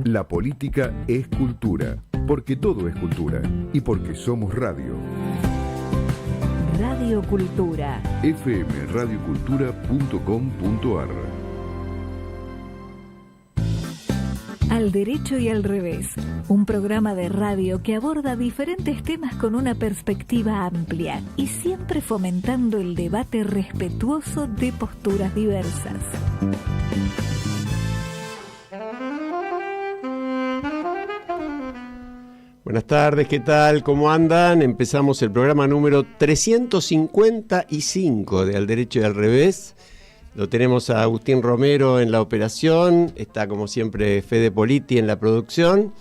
La política es cultura, porque todo es cultura y porque somos radio. Radio Cultura. fmradiocultura.com.ar. Al derecho y al revés, un programa de radio que aborda diferentes temas con una perspectiva amplia y siempre fomentando el debate respetuoso de posturas diversas. Buenas tardes, ¿qué tal? ¿Cómo andan? Empezamos el programa número 355 de Al Derecho y al Revés. Lo tenemos a Agustín Romero en la operación, está como siempre Fede Politi en la producción.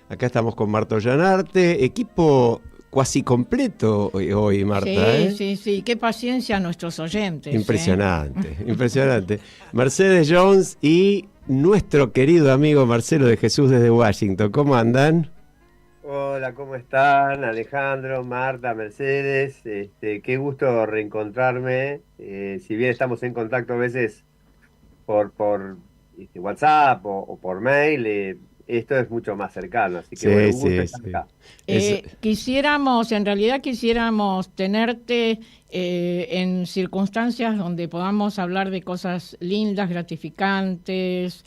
Acá estamos con Marta Ollanarte, equipo cuasi completo hoy Marta. Sí, qué paciencia a nuestros oyentes. Impresionante, impresionante. Mercedes Jones y nuestro querido amigo Marcelo de Jesús desde Washington, ¿cómo andan? Hola, ¿cómo están? Alejandro, Marta, Mercedes, qué gusto reencontrarme. Si bien estamos en contacto a veces por WhatsApp o por mail, esto es mucho más cercano, así que bueno, un gusto estar acá. En realidad quisiéramos tenerte en circunstancias donde podamos hablar de cosas lindas, gratificantes,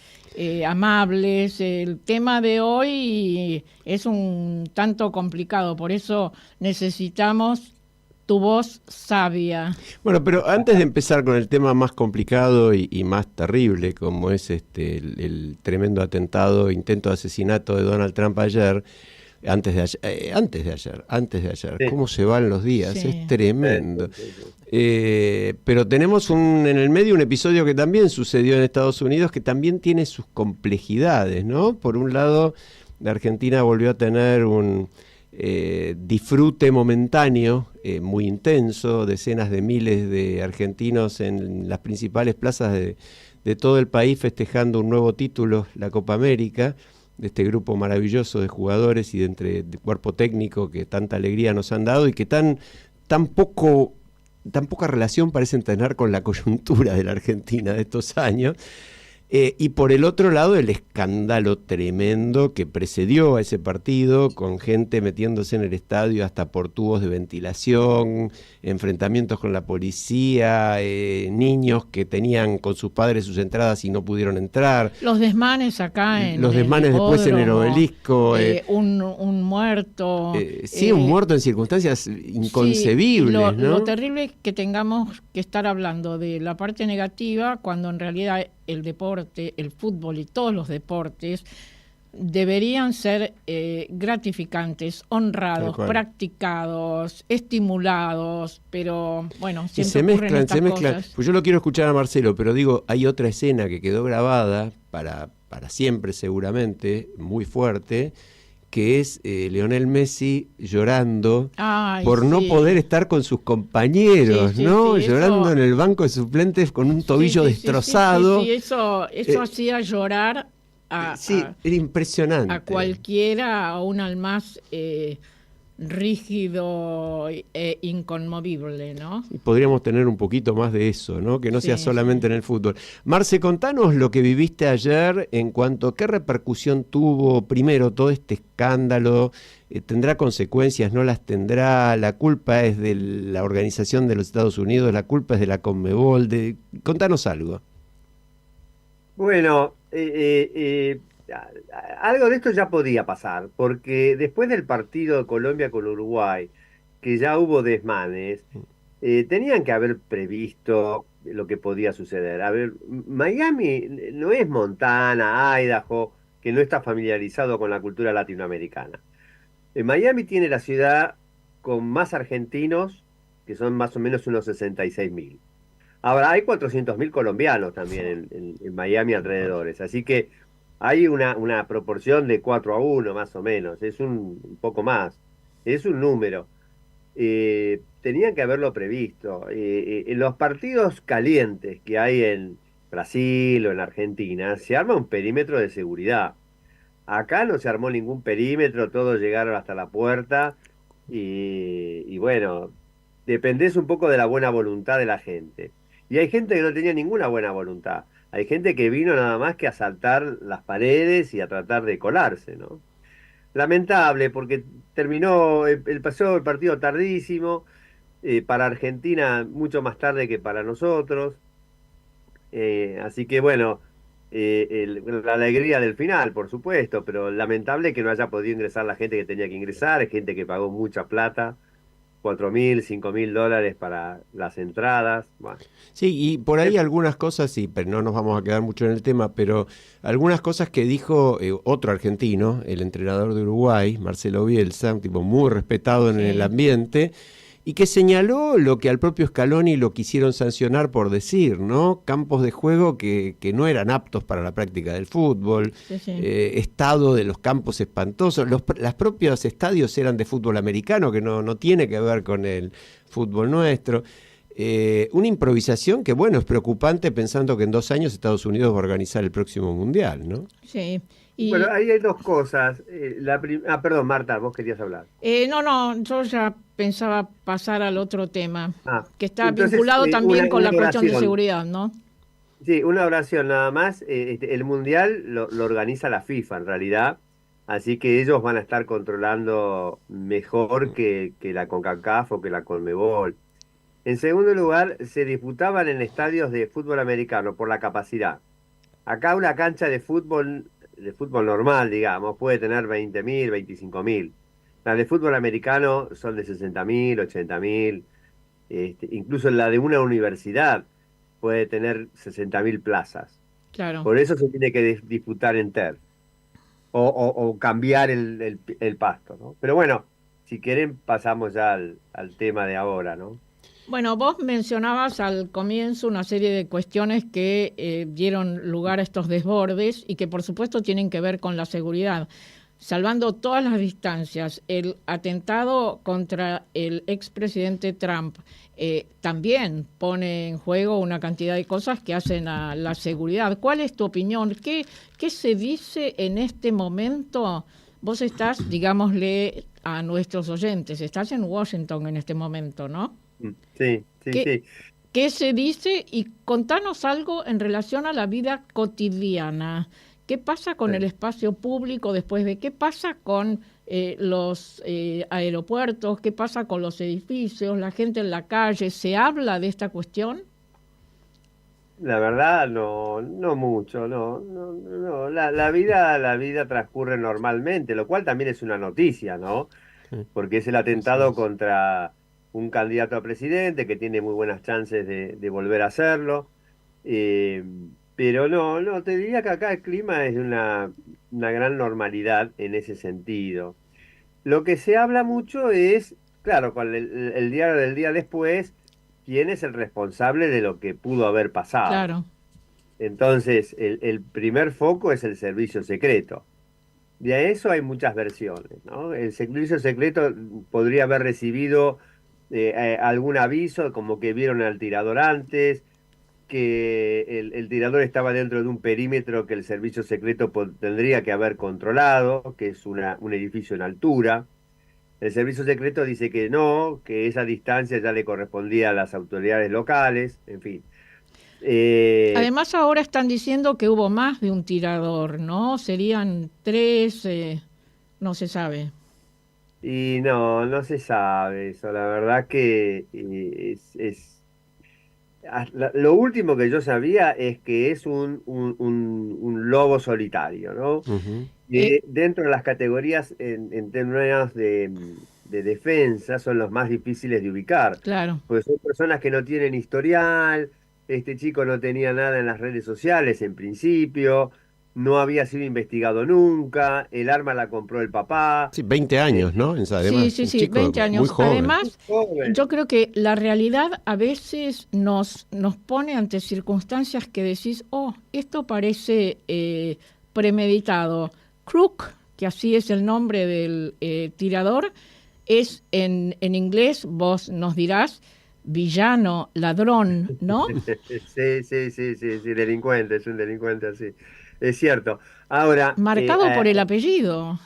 amables. El tema de hoy es un tanto complicado, por eso necesitamos tu voz sabia. Bueno, pero antes de empezar con el tema más complicado y más terrible, como es el tremendo intento de asesinato de Donald Trump ayer, antes de ayer, Sí. cómo se van los días, Sí. es tremendo. Sí. Pero tenemos en el medio un episodio que también sucedió en Estados Unidos, que también tiene sus complejidades, ¿no? Por un lado, la Argentina volvió a tener un disfrute momentáneo, muy intenso, decenas de miles de argentinos en las principales plazas de todo el país festejando un nuevo título, la Copa América, de este grupo maravilloso de jugadores y de cuerpo técnico que tanta alegría nos han dado y que tan poca relación parecen tener con la coyuntura de la Argentina de estos años. Y por el otro lado, el escándalo tremendo que precedió a ese partido, con gente metiéndose en el estadio hasta por tubos de ventilación, enfrentamientos con la policía, niños que tenían con sus padres sus entradas y no pudieron entrar. Los desmanes acá en Los desmanes después en el Obelisco. Un muerto. Un muerto en circunstancias inconcebibles, sí, ¿no? Lo terrible es que tengamos que estar hablando de la parte negativa cuando en realidad el deporte, el fútbol y todos los deportes deberían ser gratificantes, honrados, practicados, estimulados, pero bueno, siempre ocurren estas cosas. Pues yo lo quiero escuchar a Marcelo, pero digo, hay otra escena que quedó grabada para siempre seguramente, muy fuerte, que es Lionel Messi llorando por no poder estar con sus compañeros, ¿no? Llorando en el banco de suplentes con un tobillo destrozado. Eso hacía llorar era impresionante. A cualquiera, aún al más rígido e inconmovible, ¿no? Y podríamos tener un poquito más de eso, ¿no? Que no sea solamente en el fútbol. Marce, contanos lo que viviste ayer en cuanto a qué repercusión tuvo, primero, todo este escándalo. ¿Tendrá consecuencias? ¿No las tendrá? ¿La culpa es de la Organización de los Estados Unidos? ¿La culpa es de la Conmebol? Contanos algo. Bueno, algo de esto ya podía pasar, porque después del partido de Colombia con Uruguay, que ya hubo desmanes, tenían que haber previsto lo que podía suceder. A ver, Miami no es Montana, Idaho, que no está familiarizado con la cultura latinoamericana. Miami tiene la ciudad con más argentinos, que son más o menos unos 66.000. Ahora, hay 400.000 colombianos también en Miami alrededores, así que hay una proporción de 4-1 más o menos, es un poco más, es un número. Tenían que haberlo previsto. En los partidos calientes que hay en Brasil o en Argentina, se arma un perímetro de seguridad. Acá no se armó ningún perímetro, todos llegaron hasta la puerta y bueno, dependés un poco de la buena voluntad de la gente. Y hay gente que no tenía ninguna buena voluntad. Hay gente que vino nada más que a saltar las paredes y a tratar de colarse, ¿no? Lamentable, porque terminó pasó el partido tardísimo, para Argentina mucho más tarde que para nosotros. Así que bueno, la alegría del final, por supuesto, pero lamentable que no haya podido ingresar la gente que tenía que ingresar, hay gente que pagó mucha plata, 4.000, $5.000 para las entradas. Bueno, Sí, y por ahí algunas cosas, sí, pero no nos vamos a quedar mucho en el tema, pero algunas cosas que dijo otro argentino, el entrenador de Uruguay, Marcelo Bielsa, un tipo muy respetado en el ambiente, y que señaló lo que al propio Scaloni lo quisieron sancionar por decir, ¿no? Campos de juego que no eran aptos para la práctica del fútbol, estado de los campos espantosos, las propios estadios eran de fútbol americano, que no tiene que ver con el fútbol nuestro. Una improvisación que, bueno, es preocupante pensando que en 2 años Estados Unidos va a organizar el próximo Mundial, ¿no? Sí. Y, bueno, ahí hay dos cosas. Perdón, Marta, vos querías hablar. no, yo ya pensaba pasar al otro tema, que está Entonces, vinculado también con la cuestión de oración. seguridad, ¿no? Sí, una oración nada más. El Mundial lo organiza la FIFA en realidad, así que ellos van a estar controlando mejor que la CONCACAF o que la CONMEBOL. En segundo lugar, se disputaban en estadios de fútbol americano por la capacidad. Acá una cancha de fútbol normal, digamos, puede tener 20.000, 25.000. Las de fútbol americano son de 60.000, 80.000. Incluso la de una universidad puede tener 60.000 plazas. Claro. Por eso se tiene que disputar en turf o cambiar el pasto, ¿no? Pero bueno, si quieren pasamos ya al tema de ahora, ¿no? Bueno, vos mencionabas al comienzo una serie de cuestiones que dieron lugar a estos desbordes y que por supuesto tienen que ver con la seguridad. Salvando todas las distancias, el atentado contra el expresidente Trump también pone en juego una cantidad de cosas que hacen a la seguridad. ¿Cuál es tu opinión? ¿Qué se dice en este momento? Vos estás, digámosle a nuestros oyentes, estás en Washington en este momento, ¿no? Sí, sí, sí. ¿Qué se dice? Y contanos algo en relación a la vida cotidiana. ¿Qué pasa con el espacio público después de qué pasa con los aeropuertos? ¿Qué pasa con los edificios? ¿La gente en la calle? ¿Se habla de esta cuestión? La verdad, no mucho, no. La vida transcurre normalmente, lo cual también es una noticia, ¿no? Porque es el atentado contra un candidato a presidente que tiene muy buenas chances de volver a hacerlo. Pero no, te diría que acá el clima es de una gran normalidad en ese sentido. Lo que se habla mucho es, claro, con el diario del día después, quién es el responsable de lo que pudo haber pasado. Claro. Entonces, el primer foco es el servicio secreto. De eso hay muchas versiones, ¿no? El servicio secreto podría haber recibido algún aviso, como que vieron al tirador antes, que el tirador estaba dentro de un perímetro que el servicio secreto tendría que haber controlado, que es un edificio en altura. El servicio secreto dice que no, que esa distancia ya le correspondía a las autoridades locales, en fin. Además ahora están diciendo que hubo más de un tirador, ¿no? Serían 3, no se sabe. Y no se sabe eso. La verdad que lo último que yo sabía es que es un lobo solitario, ¿no? Dentro de las categorías en términos de defensa son los más difíciles de ubicar. Claro. Pues son personas que no tienen historial, este chico no tenía nada en las redes sociales en principio, no había sido investigado nunca, el arma la compró el papá. Sí, 20 años, ¿no? Además, Sí, 20 años. Muy joven. Además, yo creo que la realidad a veces nos pone ante circunstancias que decís, esto parece premeditado. Crook, que así es el nombre del tirador, es en inglés, vos nos dirás, villano, ladrón, ¿no? Sí, delincuente, es un delincuente así. Es cierto. Ahora. Marcado por el apellido.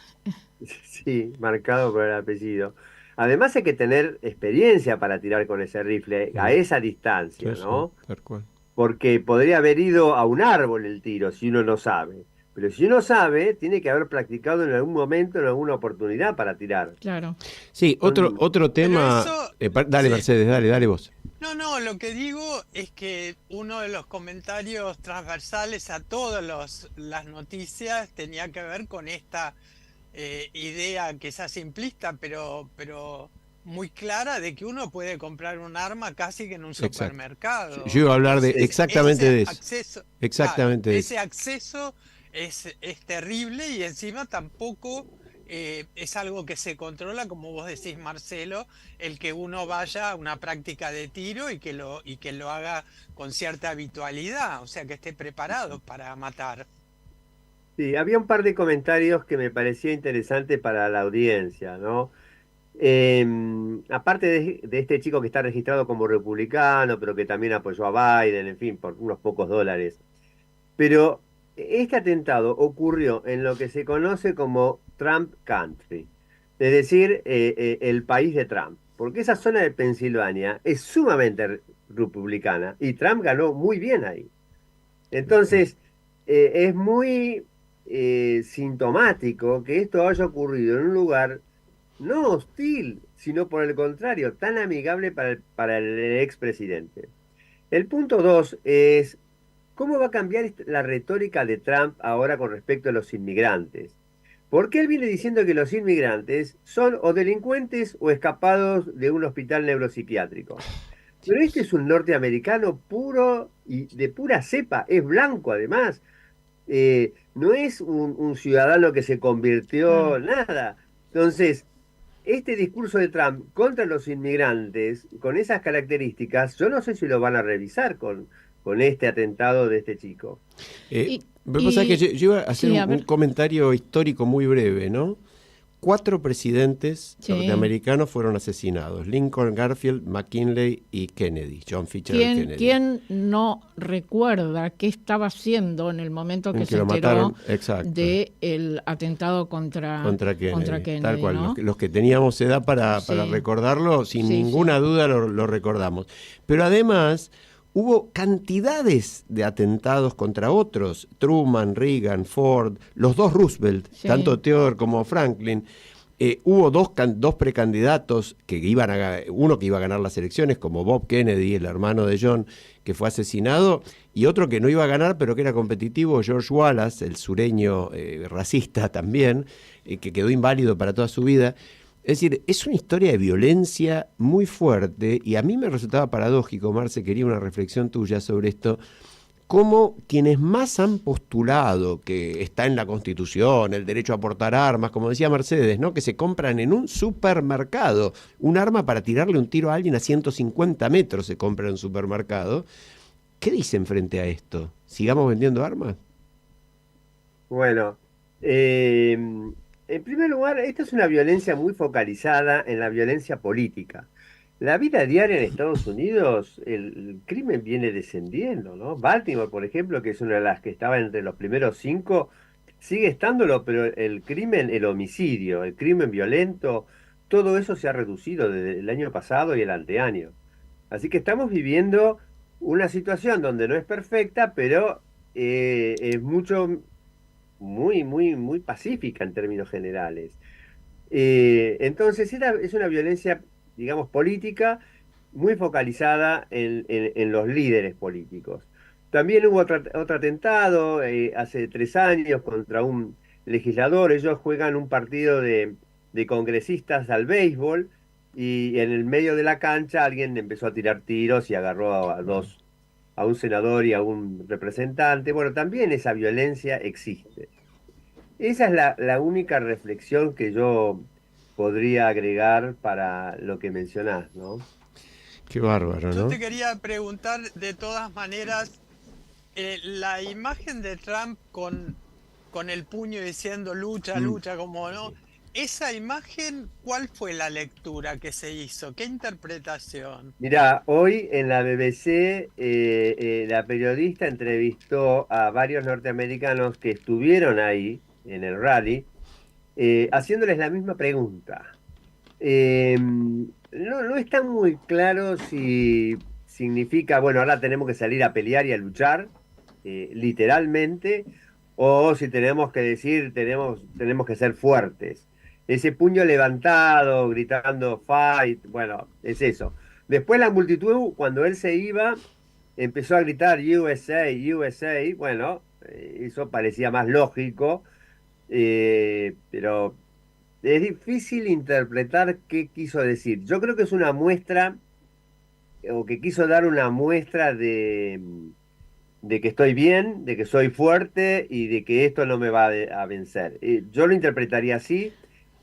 Sí, marcado por el apellido. Además hay que tener experiencia para tirar con ese rifle a esa distancia, ¿no? Tal cual. porque podría haber ido a un árbol el tiro si uno no sabe. Pero si uno sabe, tiene que haber practicado en algún momento, en alguna oportunidad para tirar. Claro. Sí, Son- otro Pero tema. eso, Dale, sí. Mercedes, dale vos. No, lo que digo es que uno de los comentarios transversales a todas las noticias tenía que ver con esta idea quizás simplista, pero muy clara de que uno puede comprar un arma casi que en un Exacto. supermercado. Yo iba a hablar de Entonces, exactamente ese de eso. acceso, Exactamente claro, de ese acceso es terrible y encima tampoco es algo que se controla, como vos decís, Marcelo, el que uno vaya a una práctica de tiro y que lo haga con cierta habitualidad, o sea, que esté preparado para matar. Sí, había un par de comentarios que me parecía interesante para la audiencia, ¿no? Aparte de este chico que está registrado como republicano, pero que también apoyó a Biden, en fin, por unos pocos dólares. Pero este atentado ocurrió en lo que se conoce como Trump Country, es decir, el país de Trump, porque esa zona de Pensilvania es sumamente republicana y Trump ganó muy bien ahí. Entonces, es muy sintomático que esto haya ocurrido en un lugar no hostil, sino por el contrario, tan amigable para el expresidente. El punto dos es, ¿cómo va a cambiar la retórica de Trump ahora con respecto a los inmigrantes? Porque él viene diciendo que los inmigrantes son o delincuentes o escapados de un hospital neuropsiquiátrico. Pero este es un norteamericano puro y de pura cepa, es blanco además. No es un ciudadano que se convirtió Claro. en nada. Entonces, este discurso de Trump contra los inmigrantes, con esas características, yo no sé si lo van a revisar con este atentado de este chico. Y, Vos sabés que yo iba a hacer sí, a un ver. comentario histórico muy breve, ¿no? 4 presidentes Sí. norteamericanos fueron asesinados: Lincoln, Garfield, McKinley y Kennedy, John Fitzgerald Kennedy. ¿Quién no recuerda qué estaba haciendo en el momento que En se lo enteró mataron, exacto, del atentado contra Kennedy, tal cual. ¿no? Los que teníamos edad para Sí. recordarlo, sin Sí, ninguna sí. duda lo recordamos. Pero además hubo cantidades de atentados contra otros: Truman, Reagan, Ford, los dos Roosevelt, Sí. tanto Theodore como Franklin. Hubo dos precandidatos uno que iba a ganar las elecciones, como Bob Kennedy, el hermano de John, que fue asesinado, y otro que no iba a ganar, pero que era competitivo, George Wallace, el sureño racista también, que quedó inválido para toda su vida. Es decir, es una historia de violencia muy fuerte, y a mí me resultaba paradójico, Marce, quería una reflexión tuya sobre esto, cómo quienes más han postulado que está en la Constitución el derecho a portar armas, como decía Mercedes, ¿no? Que se compran en un supermercado un arma para tirarle un tiro a alguien a 150 metros, se compra en un supermercado. ¿Qué dicen frente a esto? ¿Sigamos vendiendo armas? Bueno, en primer lugar, esta es una violencia muy focalizada en la violencia política. La vida diaria en Estados Unidos, el crimen viene descendiendo, ¿no? Baltimore, por ejemplo, que es una de las que estaba entre los primeros 5, sigue estándolo, pero el crimen, el homicidio, el crimen violento, todo eso se ha reducido desde el año pasado y el anteaño. Así que estamos viviendo una situación donde no es perfecta, pero es muy pacífica en términos generales. Entonces, es una violencia, digamos, política muy focalizada en los líderes políticos. También hubo otro atentado hace 3 años contra un legislador. Ellos juegan un partido de congresistas al béisbol y en el medio de la cancha alguien empezó a tirar tiros y agarró a un senador y a un representante. Bueno, también esa violencia existe. Esa es la única reflexión que yo podría agregar para lo que mencionás, ¿no? Qué bárbaro, Yo ¿no? te quería preguntar de todas maneras, la imagen de Trump con el puño diciendo lucha, Mm. lucha, como no, esa imagen, ¿cuál fue la lectura que se hizo? ¿Qué interpretación? Mirá, hoy en la BBC la periodista entrevistó a varios norteamericanos que estuvieron ahí en el rally, haciéndoles la misma pregunta. No está muy claro significa, bueno, ahora tenemos que salir a pelear y a luchar, literalmente, o si tenemos que decir, tenemos que ser fuertes. Ese puño levantado, gritando fight, bueno, es eso. Después la multitud, cuando él se iba, empezó a gritar USA, USA, bueno, eso parecía más lógico, pero es difícil interpretar qué quiso decir. Yo creo que es una muestra, o que quiso dar una muestra de que estoy bien, de que soy fuerte y de que esto no me va a vencer. Yo lo interpretaría así.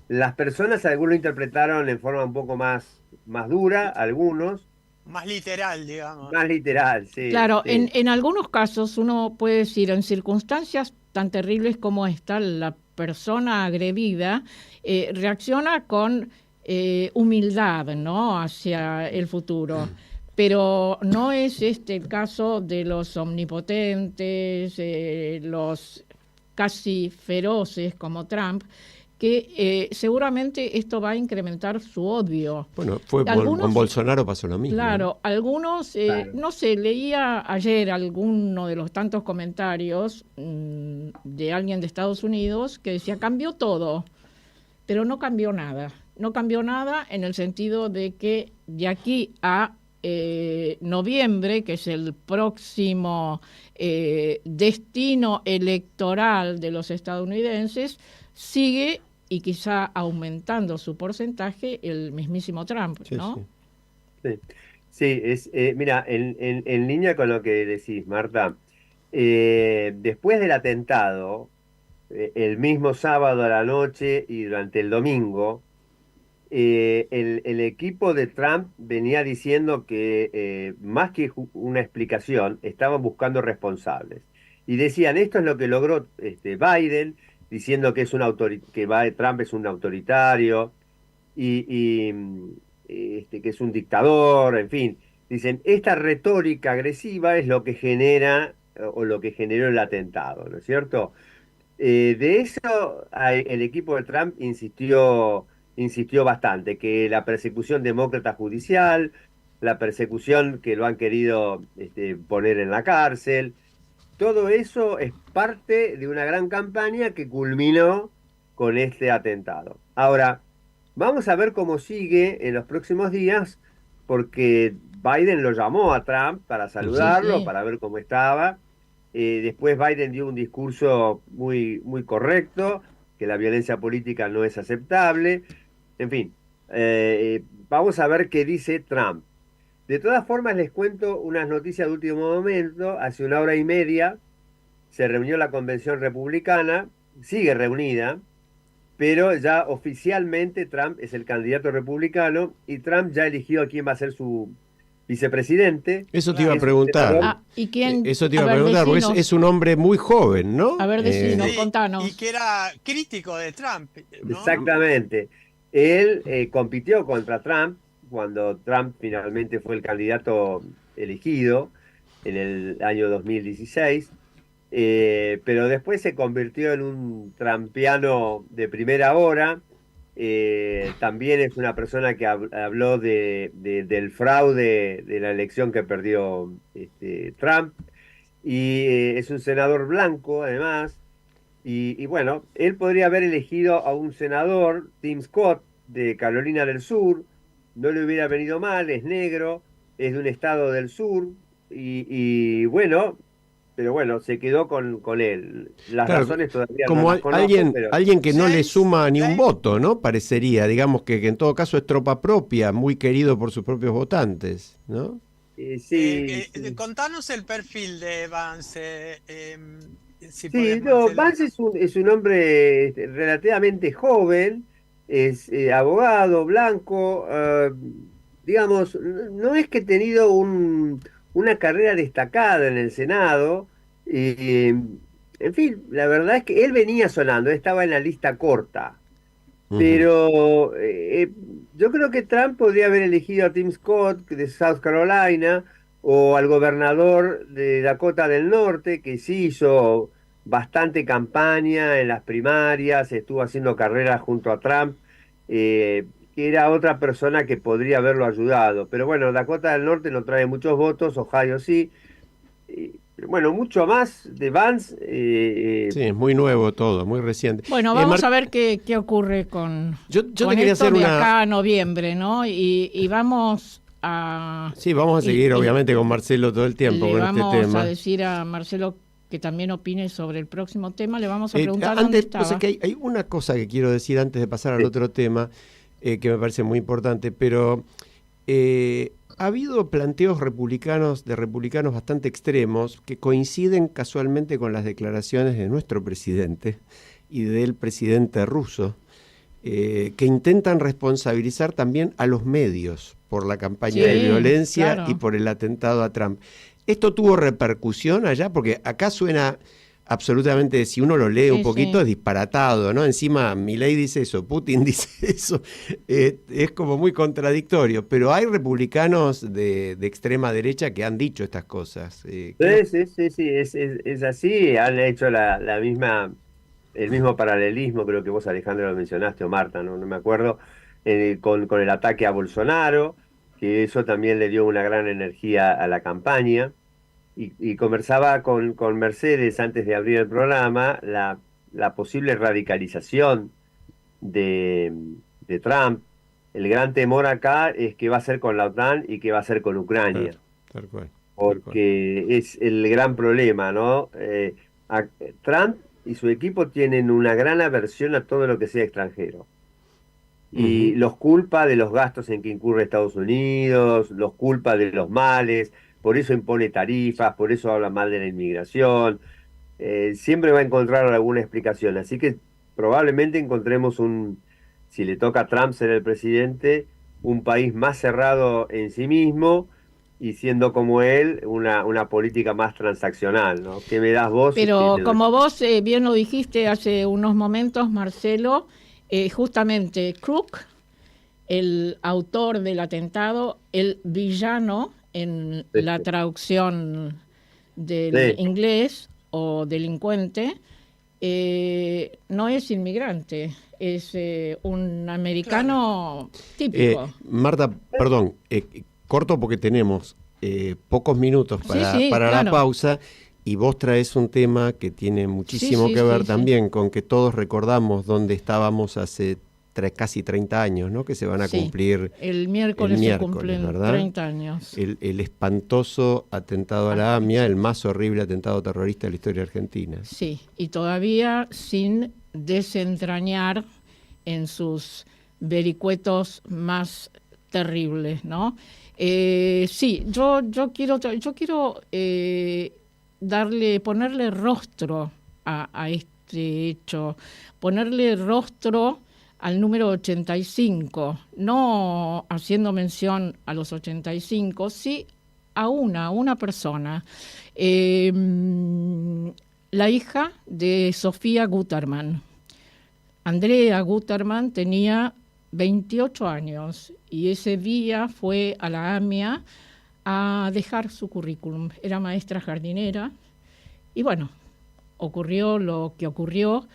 Las personas, algunos lo interpretaron en forma un poco más dura, algunos, Más literal, digamos. más literal, sí. Claro, Sí. en algunos casos uno puede decir, en circunstancias tan terribles como esta, la persona agredida reacciona con humildad, ¿no?, hacia el futuro. Pero no es este el caso de los omnipotentes, los casi feroces como Trump, que seguramente esto va a incrementar su odio. Bueno, Algunos, con Bolsonaro pasó lo mismo. claro, algunos, Claro. no sé, leía ayer alguno de los tantos comentarios de alguien de Estados Unidos que decía, cambió todo, pero no cambió nada. No cambió nada en el sentido de que de aquí a noviembre, que es el próximo destino electoral de los estadounidenses, sigue y quizá aumentando su porcentaje el mismísimo Trump, Sí, ¿no? sí. Sí, sí, mira, en línea con lo que decís, Marta, después del atentado, el mismo sábado a la noche y durante el domingo, el equipo de Trump venía diciendo que más que una explicación, estaban buscando responsables. Y decían, esto es lo que logró Biden, diciendo que Trump es un autoritario y que es un dictador, en fin. Dicen, esta retórica agresiva es lo que genera o lo que generó el atentado, ¿no es cierto? De eso el equipo de Trump insistió bastante, que la persecución demócrata judicial, la persecución que lo han querido poner en la cárcel, todo eso es parte de una gran campaña que culminó con este atentado. Ahora, vamos a ver cómo sigue en los próximos días, porque Biden lo llamó a Trump para saludarlo, Sí. para ver cómo estaba. Después Biden dio un discurso muy correcto, que la violencia política no es aceptable. En fin, vamos a ver qué dice Trump. De todas formas, les cuento unas noticias de último momento. Hace una hora y media se reunió la convención republicana, sigue reunida, pero ya oficialmente Trump es el candidato republicano y Trump ya eligió a quién va a ser su vicepresidente. Eso te iba a Es un preguntar. senador. ¿Y quién? Eso te iba a ver, preguntar, porque decinos. es un hombre muy joven, ¿no? A ver, decinos. Sí, contanos. y que era crítico de Trump, ¿no? Exactamente. Él compitió contra Trump cuando Trump finalmente fue el candidato elegido en el año 2016, pero después se convirtió en un trumpiano de primera hora. También es una persona que habló del fraude de la elección que perdió Trump, y es un senador blanco además. Y bueno, él podría haber elegido a un senador, Tim Scott, de Carolina del Sur, no le hubiera venido mal, es negro, es de un estado del sur, y bueno, pero bueno, se quedó con él. Las Claro, razones todavía no como las conozco, pero alguien que no le James suma ni un Blake. voto, ¿no? Parecería, digamos que en todo caso es tropa propia, muy querido por sus propios votantes, ¿no? sí, sí. Contanos el perfil de Vance, si Sí, podés, no, Marcelo. Vance es un hombre relativamente joven, es abogado, blanco, digamos, no es que ha tenido una carrera destacada en el Senado, y, en fin, la verdad es que él venía sonando, estaba en la lista corta, Ujú. pero yo creo que Trump podría haber elegido a Tim Scott de South Carolina o al gobernador de Dakota del Norte, que sí hizo bastante campaña en las primarias, estuvo haciendo carrera junto a Trump, que era otra persona que podría haberlo ayudado. Pero bueno, Dakota del Norte no trae muchos votos, Ohio sí. Bueno, mucho más de Vance. Sí, es muy nuevo todo, muy reciente. Bueno, vamos a ver qué ocurre con, yo con te quería esto hacer de una... acá a noviembre, ¿no? Y vamos a... Sí, vamos a seguir obviamente con Marcelo todo el tiempo le con vamos este tema. a decir a Marcelo que también opine sobre el próximo tema. Le vamos a preguntar dónde antes, estaba. O sea que hay una cosa que quiero decir antes de pasar al Sí. otro tema, que me parece muy importante, pero ha habido planteos de republicanos bastante extremos que coinciden casualmente con las declaraciones de nuestro presidente y del presidente ruso, que intentan responsabilizar también a los medios por la campaña de violencia, claro, y por el atentado a Trump. ¿Esto tuvo repercusión allá? Porque acá suena absolutamente, si uno lo lee un poquito, es disparatado, ¿no? Encima Milei dice eso, Putin dice eso, es como muy contradictorio, pero hay republicanos de extrema derecha que han dicho estas cosas. Sí, es así, han hecho el mismo paralelismo, creo que vos, Alejandro, lo mencionaste, o Marta, no me acuerdo, con el ataque a Bolsonaro, que eso también le dio una gran energía a la campaña. Y conversaba con Mercedes antes de abrir el programa, la posible radicalización de, de Trump. El gran temor acá es qué va a hacer con la OTAN y qué va a hacer con Ucrania, Tal cual. porque es el gran problema, ¿no? Trump y su equipo tienen una gran aversión a todo lo que sea extranjero. Y los culpa de los gastos en que incurre Estados Unidos, los culpa de los males, por eso impone tarifas, por eso habla mal de la inmigración. Siempre va a encontrar alguna explicación. Así que probablemente encontremos si le toca a Trump ser el presidente, un país más cerrado en sí mismo y siendo como él una política más transaccional, ¿no? ¿Qué me das vos? Pero como vos bien lo dijiste hace unos momentos, Marcelo, justamente Crook, el autor del atentado, el villano en la traducción del inglés, o delincuente, no es inmigrante, es un americano típico. Marta, perdón, corto porque tenemos pocos minutos para la pausa, y vos traes un tema que tiene muchísimo que ver también con que todos recordamos dónde estábamos hace casi 30 años, ¿no? Que se van a cumplir el miércoles se cumplen, ¿verdad? 30 años. El espantoso atentado a la AMIA, el más horrible atentado terrorista de la historia argentina. Sí, y todavía sin desentrañar en sus vericuetos más terribles, ¿no? Sí, yo quiero ponerle rostro a este hecho, ponerle rostro al número 85, no haciendo mención a los 85, sí a una persona, la hija de Sofía Gutterman. Andrea Gutterman tenía 28 años y ese día fue a la AMIA a dejar su currículum. Era maestra jardinera y bueno, ocurrió lo que ocurrió.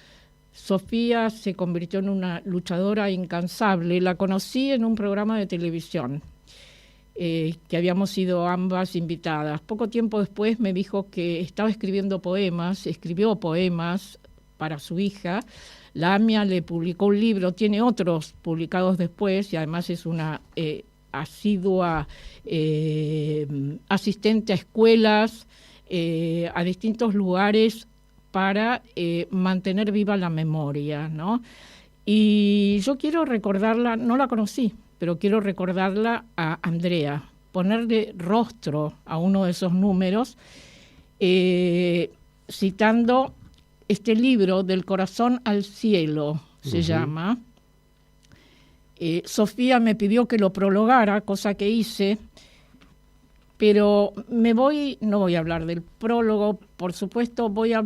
Sofía se convirtió en una luchadora incansable. La conocí en un programa de televisión, que habíamos sido ambas invitadas. Poco tiempo después me dijo que estaba escribió poemas para su hija. La AMIA le publicó un libro, tiene otros publicados después y además es una asidua asistente a escuelas, a distintos lugares para mantener viva la memoria, ¿no? Y yo quiero recordarla, no la conocí, pero quiero recordarla a Andrea, ponerle rostro a uno de esos números, citando este libro, Del corazón al cielo, se llama. Sofía me pidió que lo prologara, cosa que hice, pero no voy a hablar del prólogo, por supuesto, voy a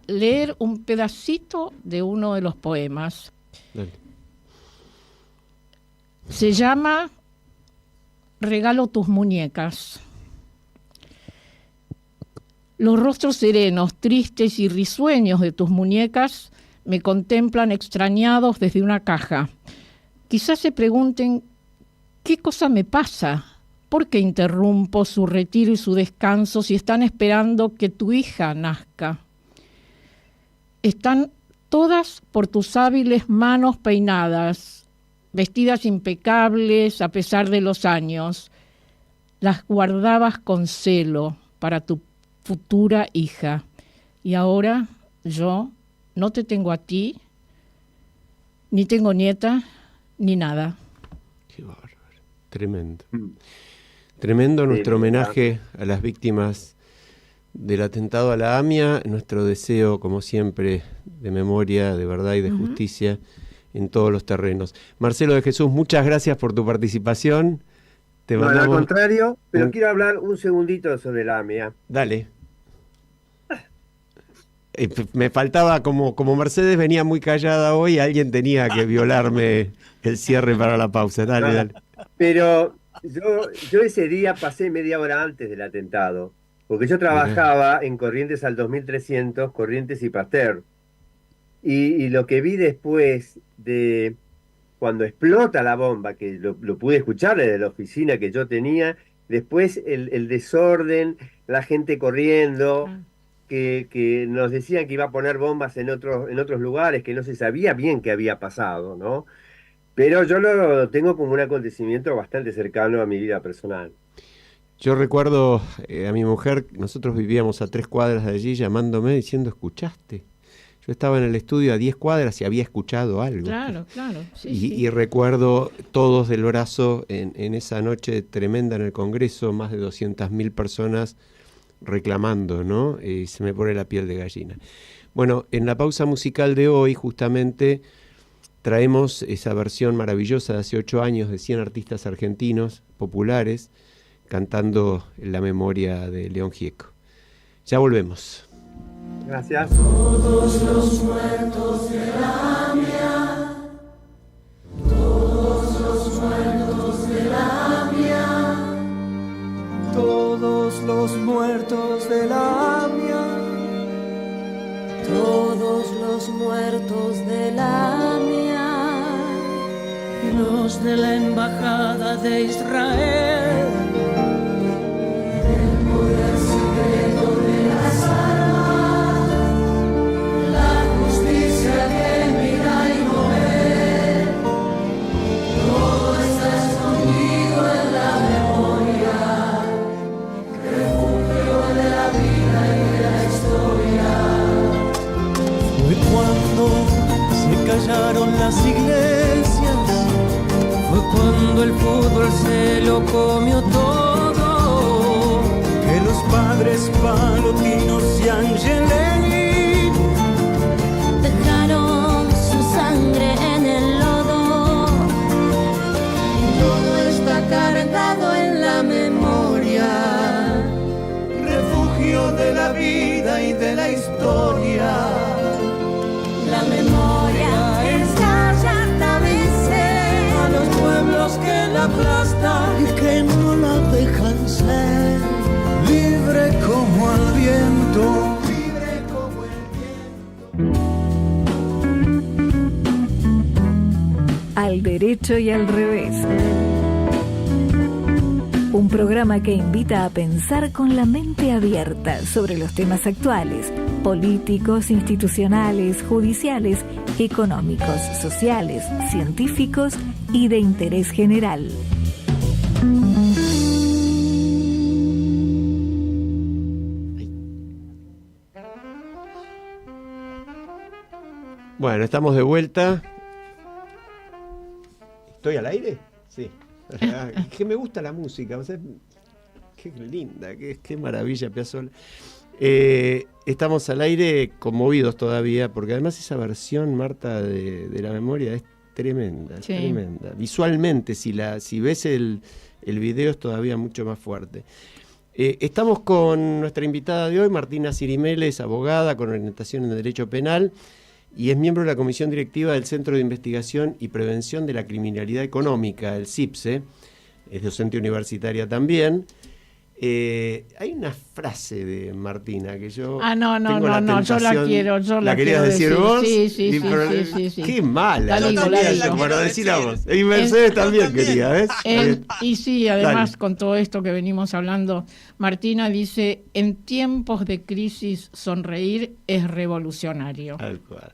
leer un pedacito de uno de los poemas. Dale. Se llama Regalo tus muñecas. Los rostros serenos, tristes y risueños de tus muñecas me contemplan extrañados desde una caja. quizás se pregunten, ¿qué cosa me pasa? ¿Por qué interrumpo su retiro y su descanso si están esperando que tu hija nazca? Están todas por tus hábiles manos peinadas, vestidas impecables a pesar de los años. Las guardabas con celo para tu futura hija. Y ahora yo no te tengo a ti, ni tengo nieta, ni nada. Qué bárbaro. Tremendo. Tremendo nuestro homenaje a las víctimas del atentado a la AMIA, nuestro deseo, como siempre, de memoria, de verdad y de justicia en todos los terrenos. Marcelo de Jesús, muchas gracias por tu participación. Te No, mandamos... al contrario, pero quiero hablar un segundito sobre la AMIA. Dale. Me faltaba, como Mercedes venía muy callada hoy, alguien tenía que violarme el cierre para la pausa. Dale, dale. Pero yo ese día pasé media hora antes del atentado, porque yo trabajaba en Corrientes al 2300, Corrientes y Pasteur. Y lo que vi después de cuando explota la bomba, que lo pude escuchar desde la oficina que yo tenía, después el desorden, la gente corriendo, que nos decían que iba a poner bombas en otros lugares, que no se sabía bien qué había pasado, ¿no? Pero yo lo tengo como un acontecimiento bastante cercano a mi vida personal. Yo recuerdo a mi mujer, nosotros vivíamos a 3 cuadras de allí, llamándome diciendo, ¿escuchaste? Yo estaba en el estudio a 10 cuadras y había escuchado algo. Claro, claro. Sí, y recuerdo todos del brazo en esa noche tremenda en el Congreso, más de 200.000 personas reclamando, ¿no? Y se me pone la piel de gallina. Bueno, en la pausa musical de hoy, justamente, traemos esa versión maravillosa de hace 8 años de 100 artistas argentinos populares cantando la memoria de León Gieco. Ya volvemos. Gracias. Todos los muertos de la AMIA, todos los muertos de la AMIA, todos los muertos de la AMIA, todos los muertos de la AMIA, y los de la Embajada de Israel, el poder secreto de las armas, la justicia que mira y no ve, todo está escondido en la memoria, refugio de la vida y de la historia. fue cuando se callaron las iglesias, fue cuando el fútbol se lo comió todo, que los padres Palotinos y Angelelli Dejaron su sangre en el lodo, todo está cargado en la memoria, refugio de la vida y de la historia. la memoria estalla a veces A los pueblos que la aplastan y que no la dejan ser, libre como el viento, libre como el viento. Al derecho y al revés. Un programa que invita a pensar con la mente abierta sobre los temas actuales, políticos, institucionales, judiciales, económicos, sociales, científicos y de interés general. Bueno, estamos de vuelta. ¿Estoy al aire? Sí. Es que me gusta la música, o sea, qué linda, qué maravilla, Piazzolla. Estamos al aire conmovidos todavía, porque además esa versión, Marta, de la memoria es tremenda, Sí. tremenda. Visualmente, si ves el video es todavía mucho más fuerte. Estamos con nuestra invitada de hoy, Martina Cirimel, es abogada con orientación en Derecho Penal y es miembro de la Comisión Directiva del Centro de Investigación y Prevención de la Criminalidad Económica, el CIPSE, es docente universitaria también, Hay una frase de Martina que yo no, yo la quiero, ¿La querías decir vos? Sí. Qué mala, la digo. Bueno, decila vos. Y Mercedes también quería, ¿ves? Y sí, además con todo esto que venimos hablando, Martina dice, en tiempos de crisis sonreír es revolucionario. Tal cual.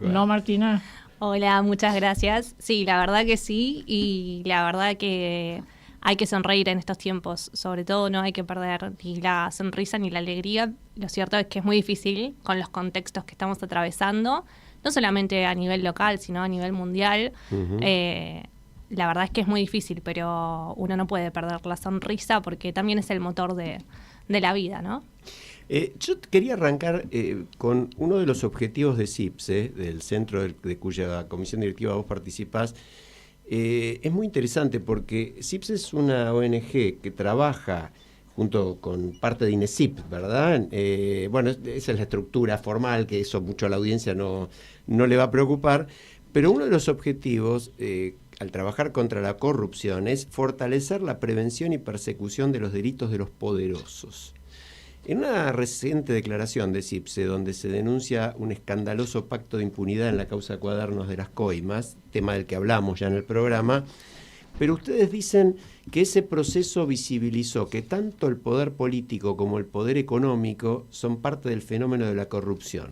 ¿No, Martina? Hola, muchas gracias. Sí, la verdad que sí, y la verdad que hay que sonreír en estos tiempos, sobre todo no hay que perder ni la sonrisa ni la alegría. Lo cierto es que es muy difícil con los contextos que estamos atravesando, no solamente a nivel local, sino a nivel mundial. Uh-huh. La verdad es que es muy difícil, pero uno no puede perder la sonrisa porque también es el motor de la vida, ¿no? Yo quería arrancar con uno de los objetivos de CIPSE, del centro de cuya comisión directiva vos participás. Es muy interesante porque CIPSE es una ONG que trabaja junto con parte de INESIP, ¿verdad? Bueno, esa es la estructura formal, que eso mucho a la audiencia no le va a preocupar, pero uno de los objetivos al trabajar contra la corrupción es fortalecer la prevención y persecución de los delitos de los poderosos. En una reciente declaración de CIPSE, donde se denuncia un escandaloso pacto de impunidad en la causa Cuadernos de las Coimas, tema del que hablamos ya en el programa, pero ustedes dicen que ese proceso visibilizó que tanto el poder político como el poder económico son parte del fenómeno de la corrupción,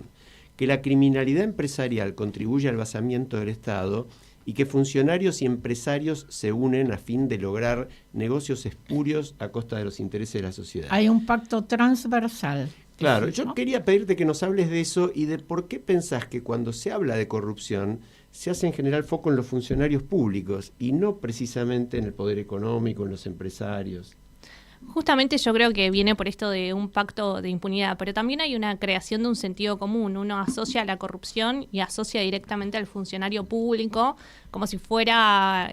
que la criminalidad empresarial contribuye al vaciamiento del Estado y que funcionarios y empresarios se unen a fin de lograr negocios espurios a costa de los intereses de la sociedad. Hay un pacto transversal. Claro, yo quería pedirte que nos hables de eso y de por qué pensás que cuando se habla de corrupción se hace en general foco en los funcionarios públicos y no precisamente en el poder económico, en los empresarios. Justamente yo creo que viene por esto de un pacto de impunidad, pero también hay una creación de un sentido común. Uno asocia la corrupción y asocia directamente al funcionario público como si fuera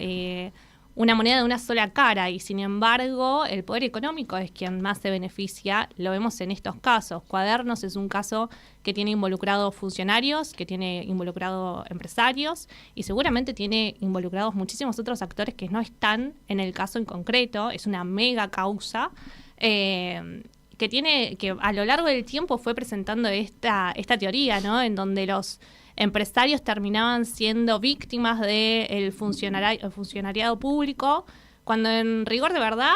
una moneda de una sola cara, y sin embargo el poder económico es quien más se beneficia. Lo vemos en estos casos. Cuadernos es un caso que tiene involucrados funcionarios, que tiene involucrados empresarios y seguramente tiene involucrados muchísimos otros actores que no están en el caso en concreto. Es una mega causa que a lo largo del tiempo fue presentando esta teoría, ¿no? En donde los empresarios terminaban siendo víctimas del funcionariado público, cuando en rigor de verdad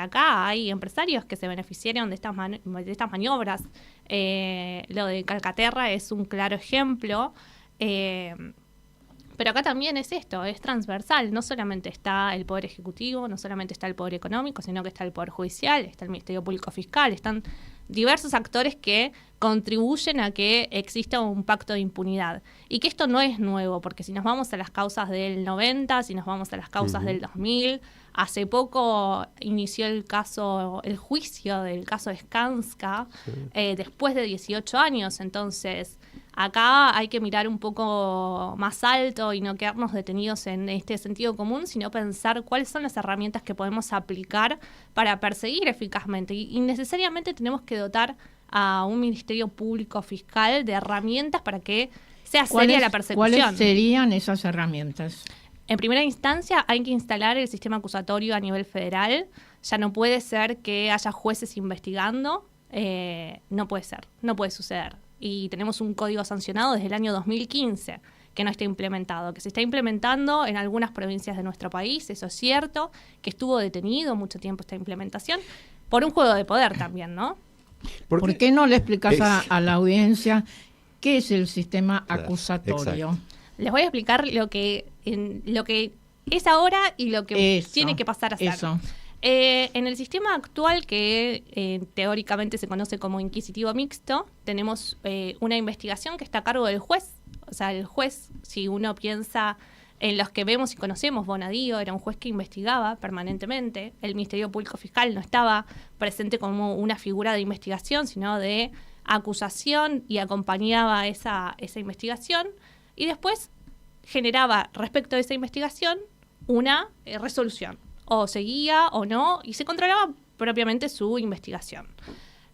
acá hay empresarios que se beneficiaron de estas maniobras. Lo de Calcaterra es un claro ejemplo, pero acá también es transversal. No solamente está el Poder Ejecutivo, no solamente está el Poder Económico, sino que está el Poder Judicial, está el Ministerio Público Fiscal, están diversos actores que contribuyen a que exista un pacto de impunidad. Y que esto no es nuevo, porque si nos vamos a las causas del 90, si nos vamos a las causas del 2000, hace poco inició el juicio del caso de Skanska, después de 18 años. Entonces, acá hay que mirar un poco más alto y no quedarnos detenidos en este sentido común, sino pensar cuáles son las herramientas que podemos aplicar para perseguir eficazmente. Y necesariamente tenemos que dotar a un Ministerio Público Fiscal de herramientas para que sea seria la persecución. ¿Cuáles serían esas herramientas? En primera instancia hay que instalar el sistema acusatorio a nivel federal. Ya no puede ser que haya jueces investigando. No puede suceder. Y tenemos un código sancionado desde el año 2015 que no está implementado, que se está implementando en algunas provincias de nuestro país, eso es cierto, que estuvo detenido mucho tiempo esta implementación, por un juego de poder también, ¿no? ¿Por qué no le explicas a la audiencia qué es el sistema acusatorio? Exacto. Les voy a explicar lo que es ahora y lo que tiene que pasar a ser. En el sistema actual, que teóricamente se conoce como inquisitivo mixto, tenemos una investigación que está a cargo del juez. O sea, el juez, si uno piensa en los que vemos y conocemos, Bonadío era un juez que investigaba permanentemente. El Ministerio Público Fiscal no estaba presente como una figura de investigación, sino de acusación, y acompañaba esa investigación. Y después generaba, respecto de esa investigación, una resolución. O seguía o no, y se controlaba propiamente su investigación.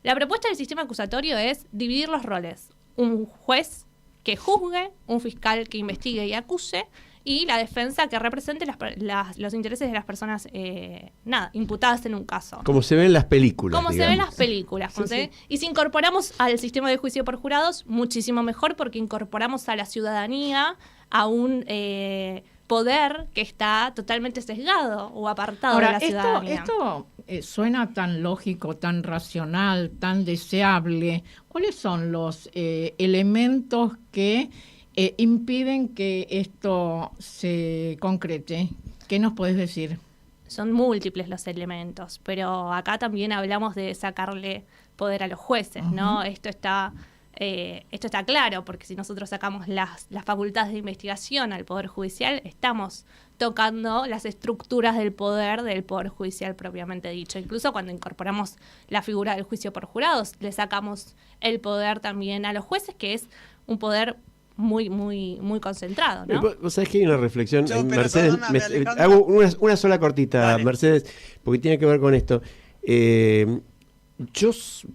La propuesta del sistema acusatorio es dividir los roles. Un juez que juzgue, un fiscal que investigue y acuse, y la defensa que represente los intereses de las personas imputadas en un caso. Como se ve en las películas. Como se ven en las películas. Sí. Y si incorporamos al sistema de juicio por jurados, muchísimo mejor, porque incorporamos a la ciudadanía a un poder que está totalmente sesgado o apartado de la ciudadanía. Esto suena tan lógico, tan racional, tan deseable. ¿Cuáles son los elementos que impiden que esto se concrete? ¿Qué nos puedes decir? Son múltiples los elementos, pero acá también hablamos de sacarle poder a los jueces, ¿no? Esto está claro, porque si nosotros sacamos las facultades de investigación al Poder Judicial, estamos tocando las estructuras del Poder Judicial propiamente dicho. Incluso cuando incorporamos la figura del juicio por jurados, le sacamos el poder también a los jueces, que es un poder muy, muy, muy concentrado, ¿no? Vos sabés que hay una reflexión, Mercedes, hago una sola cortita, vale. Mercedes, porque tiene que ver con esto.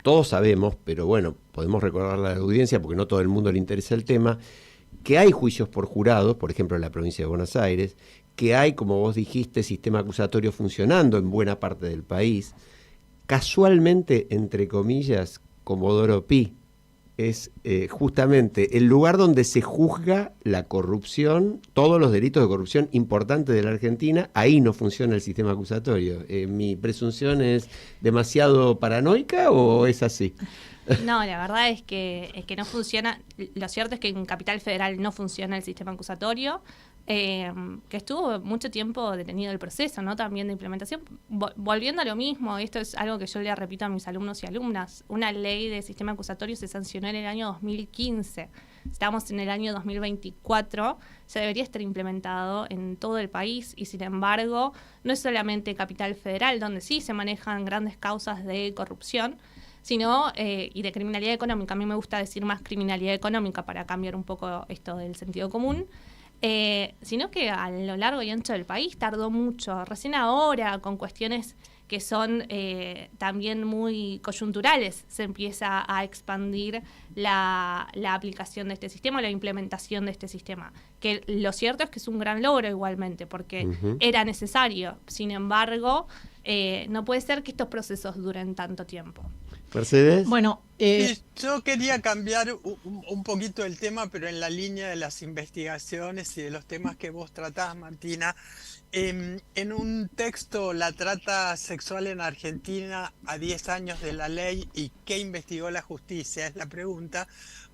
Todos sabemos, pero bueno, podemos recordarle a la audiencia, porque no todo el mundo le interesa el tema, que hay juicios por jurados, por ejemplo en la provincia de Buenos Aires, que hay, como vos dijiste, sistema acusatorio funcionando en buena parte del país. Casualmente, entre comillas, Comodoro Pi es justamente el lugar donde se juzga la corrupción, todos los delitos de corrupción importantes de la Argentina. Ahí no funciona el sistema acusatorio. ¿Mi presunción es demasiado paranoica o es así? No, la verdad es que no funciona. Lo cierto es que en Capital Federal no funciona el sistema acusatorio, que estuvo mucho tiempo detenido el proceso, ¿no? También de implementación. Volviendo a lo mismo, esto es algo que yo le repito a mis alumnos y alumnas, una ley de sistema acusatorio se sancionó en el año 2015. Estamos en el año 2024, se debería estar implementado en todo el país y sin embargo no es solamente Capital Federal, donde sí se manejan grandes causas de corrupción, sino y de criminalidad económica. A mí me gusta decir más criminalidad económica para cambiar un poco esto del sentido común, sino que a lo largo y ancho del país tardó mucho. Recién ahora, con cuestiones que son también muy coyunturales, se empieza a expandir la aplicación de este sistema, la implementación de este sistema. Que lo cierto es que es un gran logro igualmente, porque era necesario. Sin embargo, no puede ser que estos procesos duren tanto tiempo. Mercedes. Bueno, yo quería cambiar un poquito el tema, pero en la línea de las investigaciones y de los temas que vos tratás, Martina. En un texto, La trata sexual en Argentina a 10 años de la ley y qué investigó la justicia, es la pregunta.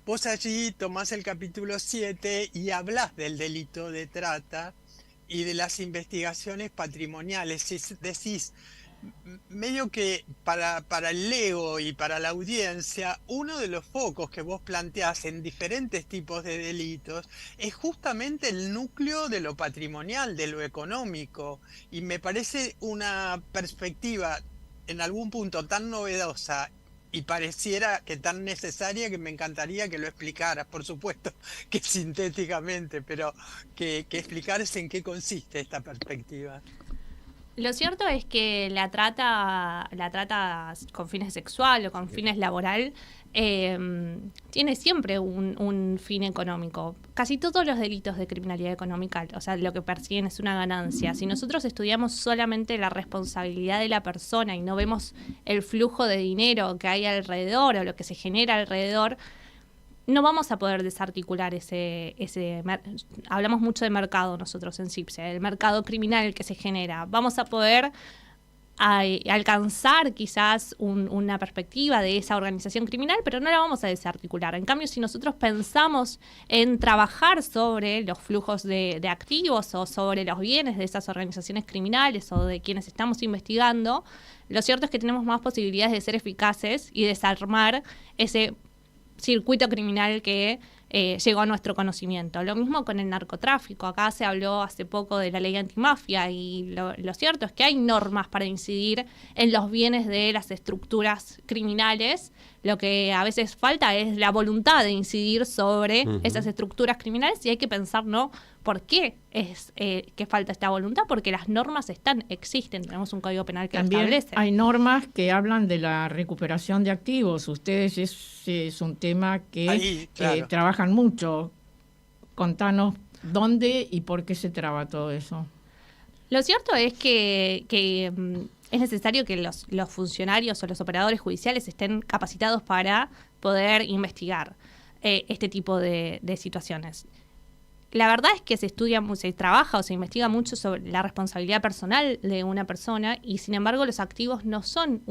Vos allí tomás el capítulo 7 y hablás del delito de trata y de las investigaciones patrimoniales. Decís, medio que para el lego y para la audiencia, uno de los focos que vos planteás en diferentes tipos de delitos es justamente el núcleo de lo patrimonial, de lo económico, y me parece una perspectiva en algún punto tan novedosa y pareciera que tan necesaria que me encantaría que lo explicaras, por supuesto que sintéticamente, pero que explicaras en qué consiste esta perspectiva. Lo cierto es que la trata con fines sexual o con fines laboral tiene siempre un fin económico. Casi todos los delitos de criminalidad económica, o sea, lo que persiguen es una ganancia. Si nosotros estudiamos solamente la responsabilidad de la persona y no vemos el flujo de dinero que hay alrededor o lo que se genera alrededor, no vamos a poder desarticular hablamos mucho de mercado nosotros en CIPSE, el mercado criminal que se genera. Vamos a poder alcanzar quizás una perspectiva de esa organización criminal, pero no la vamos a desarticular. En cambio, si nosotros pensamos en trabajar sobre los flujos de activos o sobre los bienes de esas organizaciones criminales o de quienes estamos investigando, lo cierto es que tenemos más posibilidades de ser eficaces y desarmar ese circuito criminal que llegó a nuestro conocimiento. Lo mismo con el narcotráfico. Acá se habló hace poco de la ley antimafia y lo cierto es que hay normas para incidir en los bienes de las estructuras criminales. Lo que a veces falta es la voluntad de incidir sobre esas estructuras criminales y hay que pensar, ¿no? ¿Por qué es que falta esta voluntad? Porque las normas existen. Tenemos un código penal que también establece. Hay normas que hablan de la recuperación de activos. Ustedes es un tema que ahí, claro, trabajan mucho. Contanos ¿Dónde y por qué se traba todo eso? Lo cierto es que es necesario que los funcionarios o los operadores judiciales estén capacitados para poder investigar este tipo de situaciones. La verdad es que se trabaja o se investiga mucho sobre la responsabilidad personal de una persona y sin embargo los activos no son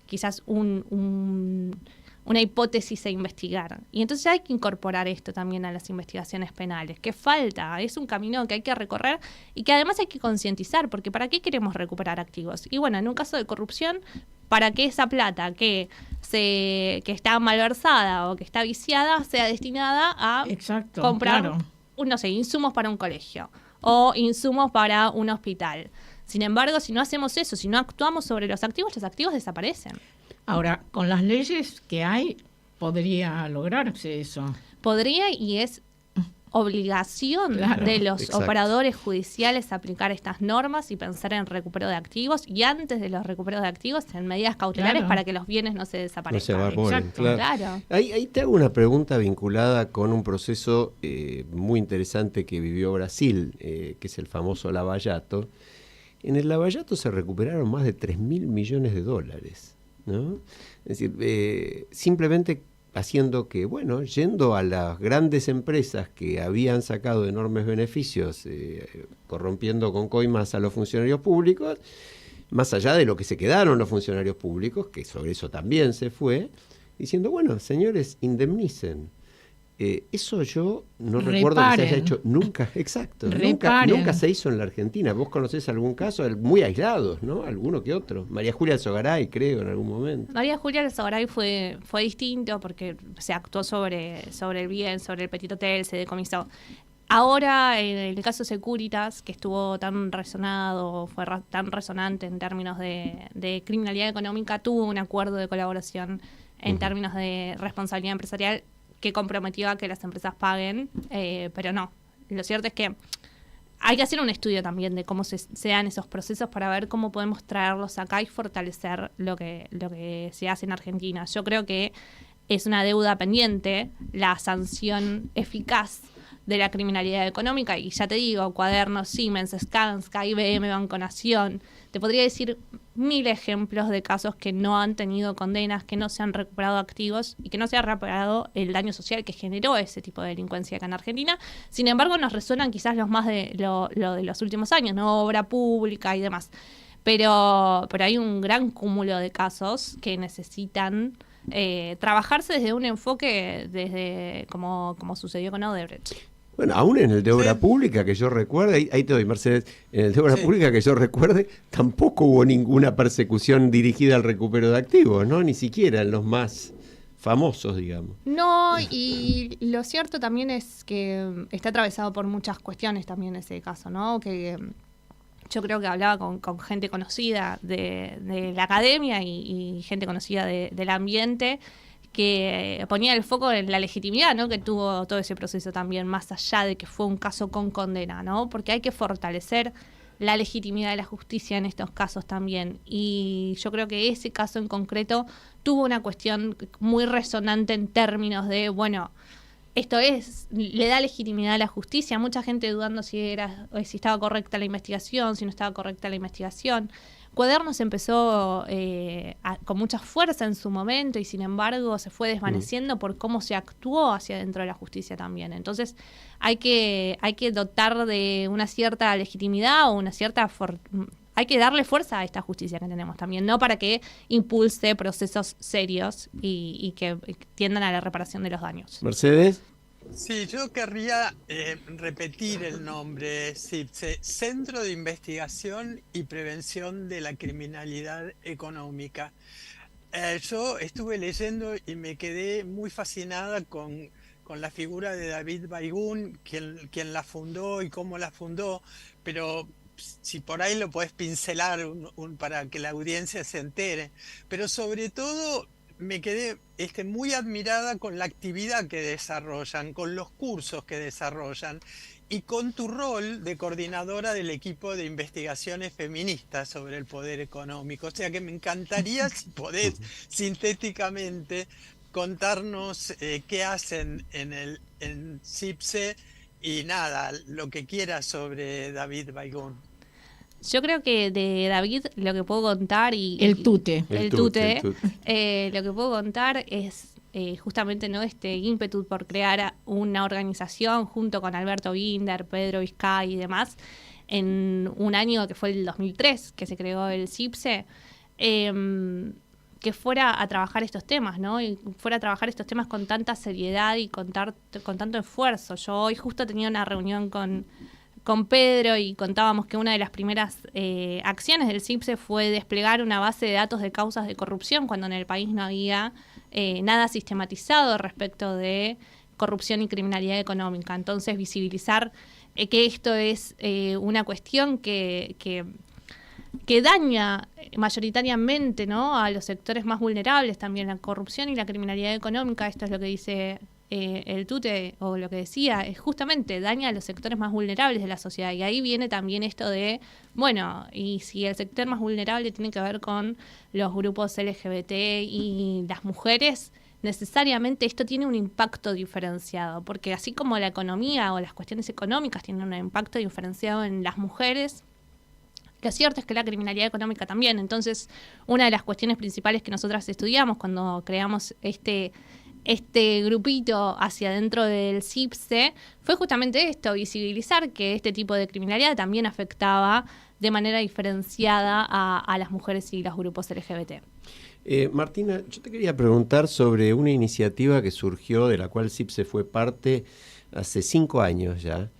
quizás una hipótesis a investigar. Y entonces hay que incorporar esto también a las investigaciones penales. ¿Qué falta? Es un camino que hay que recorrer y que además hay que concientizar, porque ¿para qué queremos recuperar activos? Y bueno, en un caso de corrupción, para que esa plata que está malversada o que está viciada sea destinada a comprar, no sé, insumos para un colegio o insumos para un hospital. Sin embargo, si no hacemos eso, si no actuamos sobre los activos desaparecen. Ahora, con las leyes que hay, podría lograrse eso. Podría, y es obligación de los operadores judiciales aplicar estas normas y pensar en recupero de activos, y antes de los recuperos de activos en medidas cautelares para que los bienes no se desaparezcan. No se evaporen, claro. Ahí te hago una pregunta vinculada con un proceso muy interesante que vivió Brasil, que es el famoso Lava Jato. En el Lava Jato se recuperaron más de 3.000 millones de dólares. ¿No? Es decir, simplemente haciendo que, bueno, yendo a las grandes empresas que habían sacado enormes beneficios, corrompiendo con coimas a los funcionarios públicos, más allá de lo que se quedaron los funcionarios públicos, que sobre eso también se fue, diciendo, bueno, señores, indemnicen. Eso yo no recuerdo que se haya hecho nunca, exacto, nunca se hizo en la Argentina. ¿Vos conocés algún caso? Muy aislados, ¿no? Alguno que otro. María Julia Alzogaray, creo, en algún momento. María Julia Alzogaray fue distinto porque se actuó sobre el bien, sobre el Petit Hotel, se decomisó. Ahora, en el caso Securitas, que estuvo tan resonado, fue tan resonante en términos de criminalidad económica, tuvo un acuerdo de colaboración en términos de responsabilidad empresarial que comprometió a que las empresas paguen, pero no. Lo cierto es que hay que hacer un estudio también de cómo se dan esos procesos para ver cómo podemos traerlos acá y fortalecer lo que se hace en Argentina. Yo creo que es una deuda pendiente la sanción eficaz de la criminalidad económica, y ya te digo, Cuadernos, Siemens, Skanska, IBM, Banco Nación, te podría decir 1000 ejemplos de casos que no han tenido condenas, que no se han recuperado activos y que no se ha reparado el daño social que generó ese tipo de delincuencia acá en Argentina. Sin embargo, nos resuenan quizás los más de lo de los últimos años, ¿no? Obra pública y demás. Pero hay un gran cúmulo de casos que necesitan trabajarse desde un enfoque como sucedió con Odebrecht. Bueno, aún en el de obra pública que yo recuerde, ahí te doy, Mercedes, en el de obra pública que yo recuerde, tampoco hubo ninguna persecución dirigida al recupero de activos, ¿no? Ni siquiera en los más famosos, digamos. No, y lo cierto también es que está atravesado por muchas cuestiones también ese caso, ¿no? Que yo creo que hablaba con gente conocida de la academia y gente conocida del ambiente, que ponía el foco en la legitimidad, ¿no? Que tuvo todo ese proceso también, más allá de que fue un caso con condena, ¿no? Porque hay que fortalecer la legitimidad de la justicia en estos casos también. Y yo creo que ese caso en concreto tuvo una cuestión muy resonante en términos de, bueno, esto le da legitimidad a la justicia. Mucha gente dudando si estaba correcta la investigación, si no estaba correcta la investigación. Cuadernos empezó con mucha fuerza en su momento y sin embargo se fue desvaneciendo por cómo se actuó hacia dentro de la justicia también. Entonces hay que dotar de una cierta legitimidad o hay que darle fuerza a esta justicia que tenemos también, no para que impulse procesos serios y que tiendan a la reparación de los daños. Mercedes. Sí, yo querría repetir el nombre CIPSE, Centro de Investigación y Prevención de la Criminalidad Económica. Yo estuve leyendo y me quedé muy fascinada con la figura de David Baigún, quien la fundó y cómo la fundó, pero si por ahí lo podés pincelar para que la audiencia se entere. Pero sobre todo me quedé muy admirada con la actividad que desarrollan, con los cursos que desarrollan y con tu rol de coordinadora del equipo de investigaciones feministas sobre el poder económico. O sea que me encantaría, si podés, sintéticamente contarnos qué hacen en CIPSE y nada, lo que quieras sobre David Baigón. Yo creo que de David lo que puedo contar El tute. El tute. Lo que puedo contar es justamente no este ímpetu por crear una organización junto con Alberto Binder, Pedro Vizcay y demás en un año que fue el 2003 que se creó el CIPSE, que fuera a trabajar estos temas, ¿no? Y fuera a trabajar estos temas con tanta seriedad y con tanto esfuerzo. Yo hoy justo tenía una reunión con Pedro y contábamos que una de las primeras acciones del CIPSE fue desplegar una base de datos de causas de corrupción cuando en el país no había nada sistematizado respecto de corrupción y criminalidad económica. Entonces, visibilizar que esto es una cuestión que daña mayoritariamente, ¿no?, a los sectores más vulnerables también, la corrupción y la criminalidad económica. Esto es lo que dice el tute, o lo que decía, es justamente daña a los sectores más vulnerables de la sociedad. Y ahí viene también esto de, bueno, y si el sector más vulnerable tiene que ver con los grupos LGBT y las mujeres, necesariamente esto tiene un impacto diferenciado, porque así como la economía o las cuestiones económicas tienen un impacto diferenciado en las mujeres, lo cierto es que la criminalidad económica también. Entonces, una de las cuestiones principales que nosotras estudiamos cuando creamos este grupito hacia adentro del CIPSE fue justamente esto, visibilizar que este tipo de criminalidad también afectaba de manera diferenciada a las mujeres y los grupos LGBT. Martina, yo te quería preguntar sobre una iniciativa que surgió, de la cual CIPSE fue parte hace 5 años ya,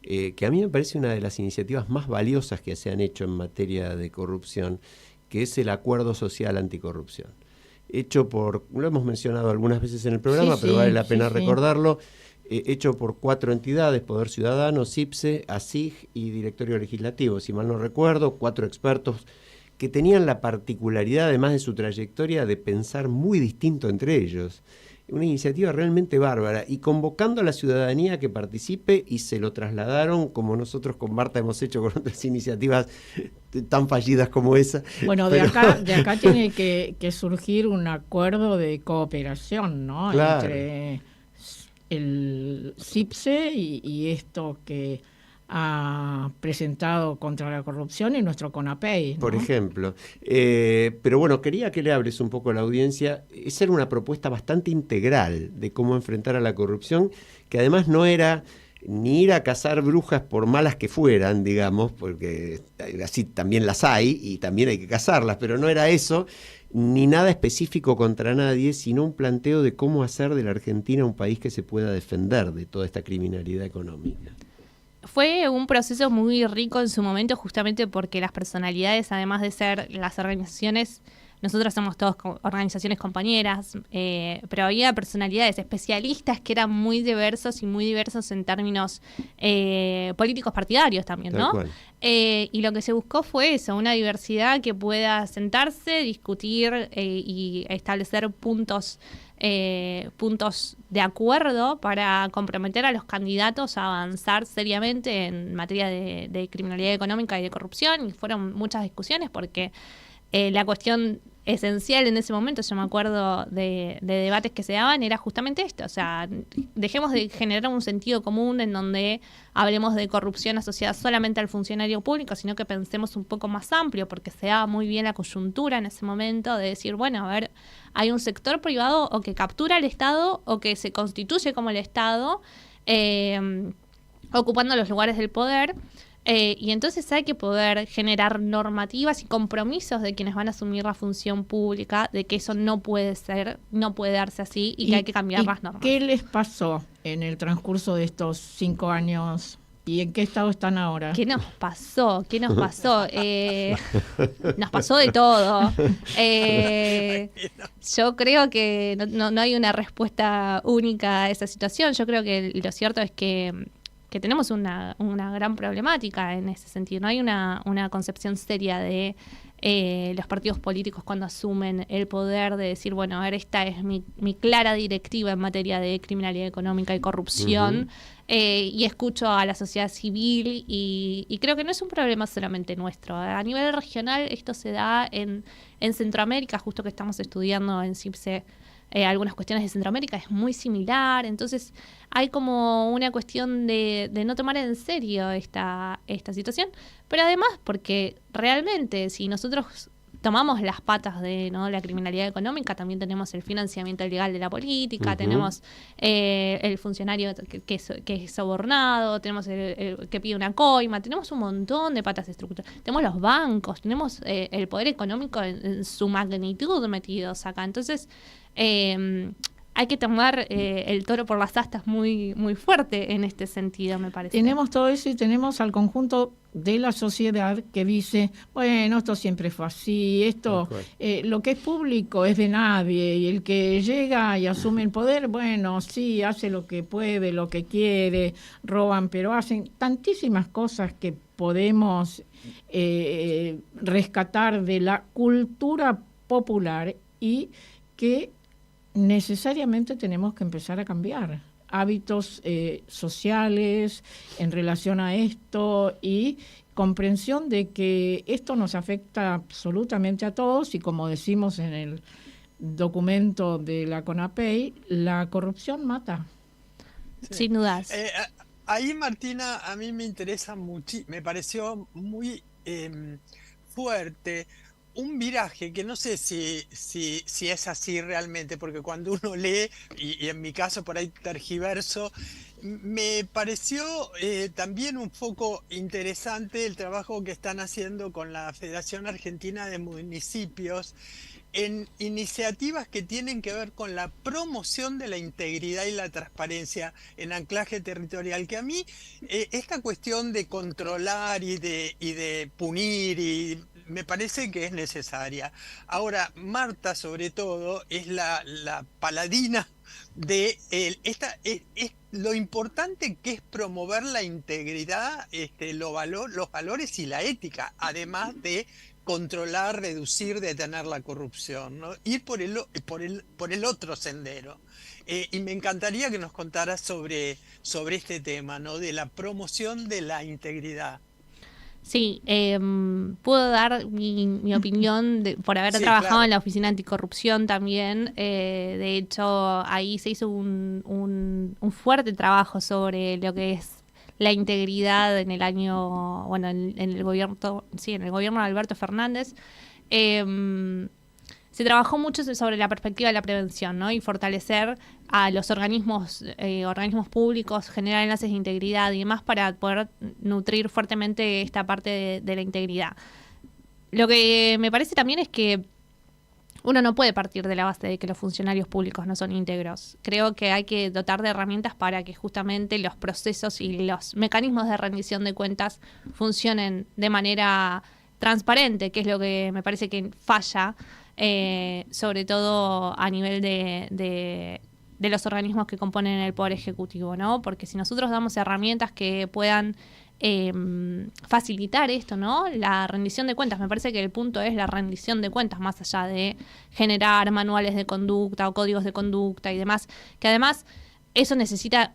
que a mí me parece una de las iniciativas más valiosas que se han hecho en materia de corrupción, que es el Acuerdo Social Anticorrupción. Hecho lo hemos mencionado algunas veces en el programa, pero vale la pena recordarlo, hecho por 4 entidades: Poder Ciudadano, CIPSE, ASIG y Directorio Legislativo, si mal no recuerdo, 4 expertos que tenían la particularidad, además de su trayectoria, de pensar muy distinto entre ellos. Una iniciativa realmente bárbara, y convocando a la ciudadanía que participe, y se lo trasladaron, como nosotros con Marta hemos hecho con otras iniciativas tan fallidas como esa. Bueno, de acá tiene que surgir un acuerdo de cooperación, ¿no? Claro. Entre el CIPSE y esto que ha presentado contra la corrupción y nuestro CONAPEI, ¿no? Por ejemplo. Pero bueno, quería que le hables un poco a la audiencia. Esa era una propuesta bastante integral de cómo enfrentar a la corrupción, que además no era ni ir a cazar brujas por malas que fueran, digamos, porque así también las hay y también hay que cazarlas, pero no era eso, ni nada específico contra nadie, sino un planteo de cómo hacer de la Argentina un país que se pueda defender de toda esta criminalidad económica. Fue un proceso muy rico en su momento, justamente porque las personalidades, además de ser las organizaciones, nosotros somos todas organizaciones compañeras, pero había personalidades, especialistas que eran muy diversos y muy diversos en términos políticos partidarios también, ¿no? Y lo que se buscó fue eso, una diversidad que pueda sentarse, discutir y establecer puntos de acuerdo para comprometer a los candidatos a avanzar seriamente en materia de criminalidad económica y de corrupción. Y fueron muchas discusiones porque la cuestión esencial en ese momento, yo me acuerdo de debates que se daban, era justamente esto, o sea, dejemos de generar un sentido común en donde hablemos de corrupción asociada solamente al funcionario público, sino que pensemos un poco más amplio, porque se daba muy bien la coyuntura en ese momento de decir, bueno, a ver, hay un sector privado o que captura al Estado o que se constituye como el Estado, ocupando los lugares del poder. Y entonces hay que poder generar normativas y compromisos de quienes van a asumir la función pública, de que eso no puede ser, no puede darse así y que hay que cambiar las normas. ¿Qué les pasó en el transcurso de estos 5 años? ¿Y en qué estado están ahora? ¿Qué nos pasó? Nos pasó de todo. Yo creo que no hay una respuesta única a esa situación. Yo creo que lo cierto es que tenemos una gran problemática en ese sentido. No hay una concepción seria de los partidos políticos cuando asumen el poder de decir, bueno, a ver, esta es mi clara directiva en materia de criminalidad económica y corrupción. Y escucho a la sociedad civil y creo que no es un problema solamente nuestro. A nivel regional esto se da en Centroamérica, justo que estamos estudiando en CIPSE algunas cuestiones de Centroamérica, es muy similar. Entonces hay como una cuestión de no tomar en serio esta situación, pero además porque realmente si nosotros tomamos las patas de, ¿no?, la criminalidad económica, también tenemos el financiamiento ilegal de la política, tenemos el funcionario que es sobornado, tenemos el que pide una coima, tenemos un montón de patas estructurales, tenemos los bancos, tenemos el poder económico en su magnitud metidos acá. Entonces hay que tomar el toro por las astas muy, muy fuerte en este sentido, me parece. Tenemos todo eso y tenemos al conjunto de la sociedad que dice, bueno, esto siempre fue así, esto, lo que es público es de nadie, y el que llega y asume el poder, bueno, sí, hace lo que puede, lo que quiere, roban, pero hacen tantísimas cosas que podemos rescatar de la cultura popular y que necesariamente tenemos que empezar a cambiar hábitos sociales en relación a esto y comprensión de que esto nos afecta absolutamente a todos y, como decimos en el documento de la CONAPEI, la corrupción mata. Sí. Sin dudas. Ahí, Martina, a mí me interesa mucho, me pareció muy fuerte un viraje que no sé si es así realmente, porque cuando uno lee, y en mi caso por ahí tergiverso, me pareció también un poco interesante el trabajo que están haciendo con la Federación Argentina de Municipios en iniciativas que tienen que ver con la promoción de la integridad y la transparencia en anclaje territorial, que a mí esta cuestión de controlar y de punir me parece que es necesaria. Ahora, Marta, sobre todo, es la paladina de lo importante que es promover la integridad, los valores y la ética, además de controlar, reducir, detener la corrupción, ¿no? Ir por el otro sendero. Y me encantaría que nos contaras sobre este tema, ¿no?, de la promoción de la integridad. Sí, puedo dar mi opinión por haber trabajado en la Oficina Anticorrupción también. De hecho, ahí se hizo un fuerte trabajo sobre lo que es la integridad en el año, bueno, en el gobierno, en el gobierno de Alberto Fernández. Se trabajó mucho sobre la perspectiva de la prevención, ¿no?, y fortalecer a los organismos públicos, generar enlaces de integridad y demás para poder nutrir fuertemente esta parte de la integridad. Lo que me parece también es que uno no puede partir de la base de que los funcionarios públicos no son íntegros. Creo que hay que dotar de herramientas para que justamente los procesos y los mecanismos de rendición de cuentas funcionen de manera transparente, que es lo que me parece que falla, sobre todo a nivel de los organismos que componen el Poder Ejecutivo, ¿no? Porque si nosotros damos herramientas que puedan facilitar esto, ¿no?, la rendición de cuentas, me parece que el punto es la rendición de cuentas, más allá de generar manuales de conducta o códigos de conducta y demás, que además eso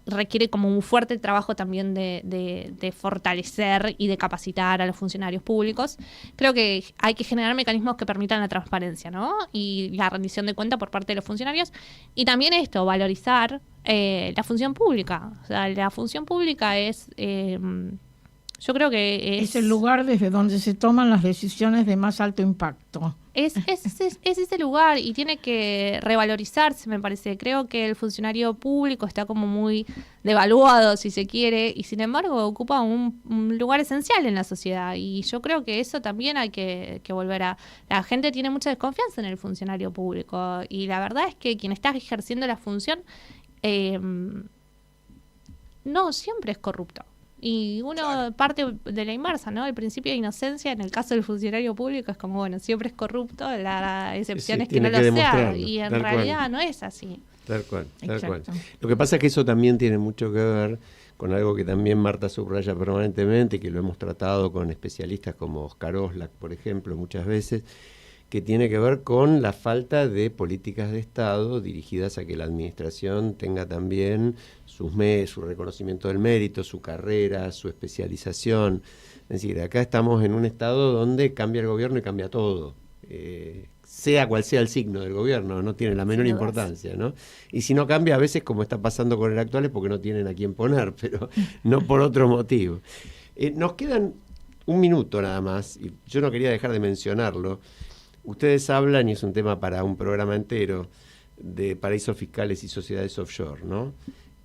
requiere como un fuerte trabajo también de fortalecer y de capacitar a los funcionarios públicos. Creo que hay que generar mecanismos que permitan la transparencia, ¿no?, y la rendición de cuenta por parte de los funcionarios. Y también esto, valorizar la función pública. O sea, la función pública es... yo creo que es el lugar desde donde se toman las decisiones de más alto impacto. Es ese lugar y tiene que revalorizarse, me parece. Creo que el funcionario público está como muy devaluado, si se quiere, y sin embargo ocupa un lugar esencial en la sociedad. Y yo creo que eso también hay que volver a... La gente tiene mucha desconfianza en el funcionario público y la verdad es que quien está ejerciendo la función no siempre es corrupto. Y uno parte de la inversa, ¿no? El principio de inocencia en el caso del funcionario público es como, bueno, siempre es corrupto, la excepción es que no lo sea. Y en realidad no es así. Tal cual. Lo que pasa es que eso también tiene mucho que ver con algo que también Marta subraya permanentemente, que lo hemos tratado con especialistas como Oscar Oslak, por ejemplo, muchas veces, que tiene que ver con la falta de políticas de Estado dirigidas a que la administración tenga también su reconocimiento del mérito, su carrera, su especialización. Es decir, acá estamos en un Estado donde cambia el gobierno y cambia todo. sea cual sea el signo del gobierno, no tiene la menor importancia, ¿no? Y si no cambia, a veces, como está pasando con el actual, es porque no tienen a quién poner, pero no por otro motivo. Nos quedan un minuto nada más, y yo no quería dejar de mencionarlo. Ustedes hablan, y es un tema para un programa entero, de paraísos fiscales y sociedades offshore, ¿no?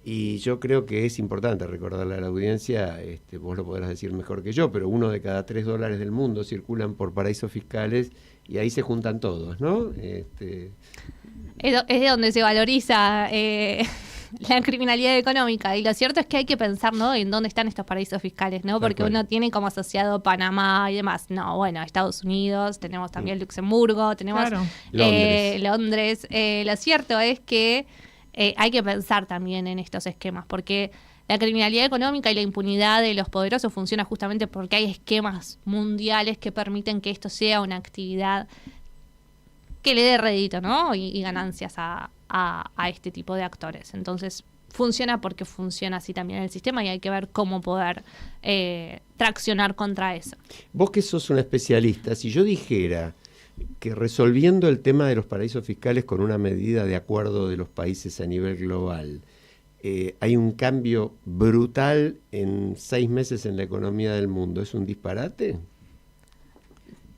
Y yo creo que es importante recordarle a la audiencia, vos lo podrás decir mejor que yo, pero 1 de cada 3 dólares del mundo circulan por paraísos fiscales y ahí se juntan todos, ¿no? Es de donde se valoriza la criminalidad económica, y lo cierto es que hay que pensar, ¿no?, en dónde están estos paraísos fiscales, ¿no? Porque uno tiene como asociado Panamá y demás. No, bueno, Estados Unidos, tenemos también Luxemburgo, tenemos Londres. Lo cierto es que hay que pensar también en estos esquemas, porque la criminalidad económica y la impunidad de los poderosos funciona justamente porque hay esquemas mundiales que permiten que esto sea una actividad que le dé rédito, ¿no? Y ganancias a este tipo de actores. Entonces, funciona porque funciona así también el sistema, y hay que ver cómo poder traccionar contra eso. Vos que sos una especialista, si yo dijera que resolviendo el tema de los paraísos fiscales con una medida de acuerdo de los países a nivel global, hay un cambio brutal en 6 meses en la economía del mundo, ¿es un disparate?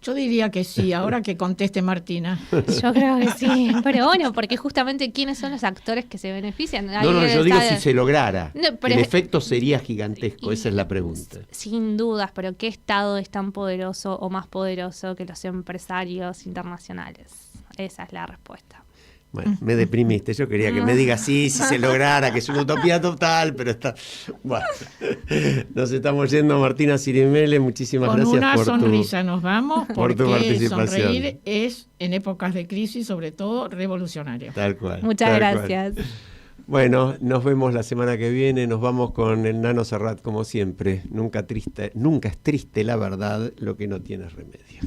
Yo diría que sí, ahora que conteste Martina. Yo creo que sí, pero bueno, porque justamente ¿quiénes son los actores que se benefician? No, yo digo si se lograra. El efecto sería gigantesco, esa es la pregunta. Sin dudas, pero ¿qué Estado es tan poderoso o más poderoso que los empresarios internacionales? Esa es la respuesta. Bueno, me deprimiste. Yo quería que me digas sí, si se lograra, que es una utopía total, pero está... Bueno, nos estamos yendo, Martina Cirimele, muchísimas gracias por tu... Con una sonrisa nos vamos, por tu participación. Sonreír es, en épocas de crisis, sobre todo, revolucionario. Tal cual. Muchas gracias. Cual. Bueno, nos vemos la semana que viene, nos vamos con el Nano Serrat como siempre. Nunca es triste la verdad, lo que no tiene remedio.